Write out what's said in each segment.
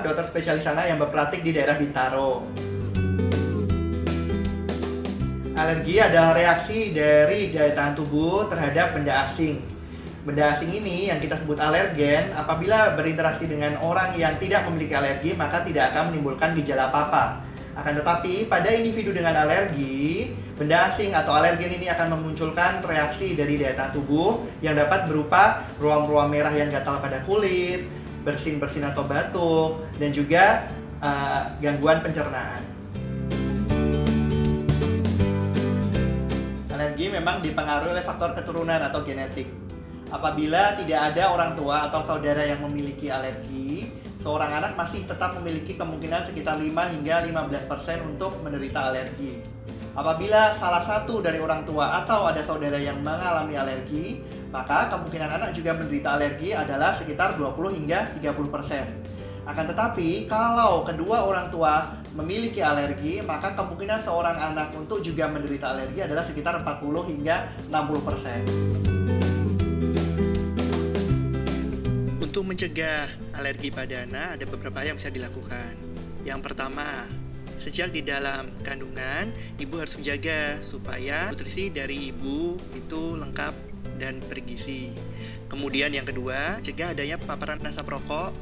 dokter spesialis anak yang berpraktik di daerah Bintaro. Alergi adalah reaksi dari daya tahan tubuh terhadap benda asing. Benda asing ini yang kita sebut alergen, apabila berinteraksi dengan orang yang tidak memiliki alergi, maka tidak akan menimbulkan gejala apa-apa. Akan tetapi, pada individu dengan alergi, benda asing atau alergen ini akan memunculkan reaksi dari daya tahan tubuh yang dapat berupa ruam-ruam merah yang gatal pada kulit, bersin-bersin atau batuk, dan juga gangguan pencernaan. Alergi memang dipengaruhi oleh faktor keturunan atau genetik. Apabila tidak ada orang tua atau saudara yang memiliki alergi, seorang anak masih tetap memiliki kemungkinan sekitar 5 hingga 15% untuk menderita alergi. Apabila salah satu dari orang tua atau ada saudara yang mengalami alergi, maka kemungkinan anak juga menderita alergi adalah sekitar 20 hingga 30%. Akan tetapi, kalau kedua orang tua memiliki alergi, maka kemungkinan seorang anak untuk juga menderita alergi adalah sekitar 40 hingga 60%. Untuk mencegah alergi pada anak, ada beberapa hal yang bisa dilakukan. Yang pertama, sejak di dalam kandungan, ibu harus menjaga supaya nutrisi dari ibu itu lengkap dan bergizi. Kemudian yang kedua, cegah adanya paparan asap rokok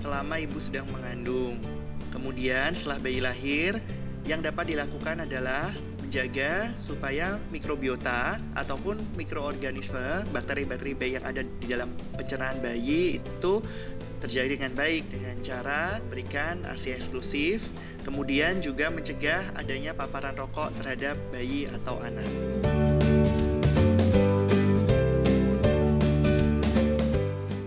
selama ibu sedang mengandung. Kemudian setelah bayi lahir, yang dapat dilakukan adalah menjaga supaya mikrobiota ataupun mikroorganisme bakteri-bakteri bayi yang ada di dalam pencernaan bayi itu terjadi dengan baik dengan cara memberikan ASI eksklusif, kemudian juga mencegah adanya paparan rokok terhadap bayi atau anak.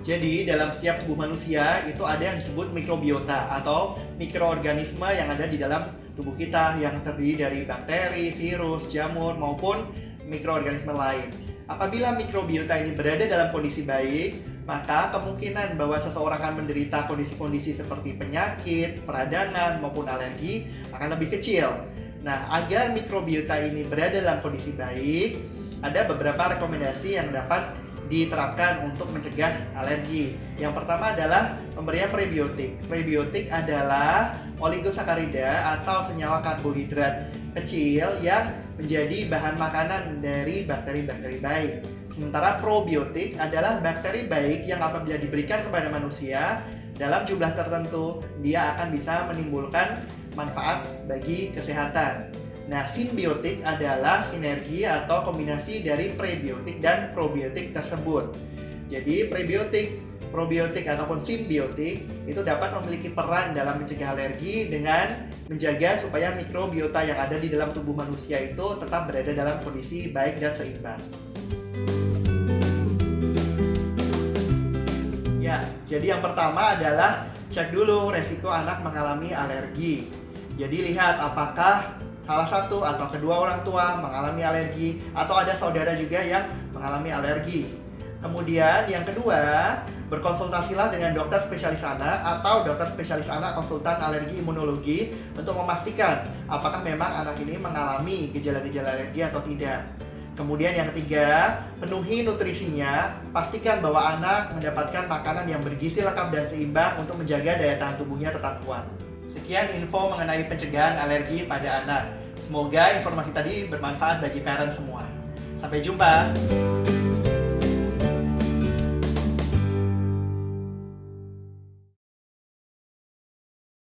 Jadi dalam setiap tubuh manusia itu ada yang disebut mikrobiota atau mikroorganisme yang ada di dalam tubuh kita yang terdiri dari bakteri, virus, jamur maupun mikroorganisme lain. Apabila mikrobiota ini berada dalam kondisi baik, maka kemungkinan bahwa seseorang akan menderita kondisi-kondisi seperti penyakit, peradangan maupun alergi akan lebih kecil. Nah, agar mikrobiota ini berada dalam kondisi baik, ada beberapa rekomendasi yang dapat diterapkan untuk mencegah alergi. Yang pertama adalah pemberian prebiotik. Prebiotik adalah oligosakarida atau senyawa karbohidrat kecil yang menjadi bahan makanan dari bakteri-bakteri baik. Sementara probiotik adalah bakteri baik yang apabila diberikan kepada manusia dalam jumlah tertentu, dia akan bisa menimbulkan manfaat bagi kesehatan. Nah, simbiotik adalah sinergi atau kombinasi dari prebiotik dan probiotik tersebut. Jadi, prebiotik, probiotik ataupun simbiotik itu dapat memiliki peran dalam mencegah alergi dengan menjaga supaya mikrobiota yang ada di dalam tubuh manusia itu tetap berada dalam kondisi baik dan seimbang. Ya, jadi yang pertama adalah cek dulu resiko anak mengalami alergi. Jadi lihat apakah salah satu atau kedua orang tua mengalami alergi atau ada saudara juga yang mengalami alergi. Kemudian yang kedua, berkonsultasilah dengan dokter spesialis anak atau dokter spesialis anak konsultan alergi imunologi untuk memastikan apakah memang anak ini mengalami gejala-gejala alergi atau tidak. Kemudian yang ketiga, penuhi nutrisinya, pastikan bahwa anak mendapatkan makanan yang bergizi lengkap dan seimbang untuk menjaga daya tahan tubuhnya tetap kuat. Sekian info mengenai pencegahan alergi pada anak. Semoga informasi tadi bermanfaat bagi parents semua. Sampai jumpa!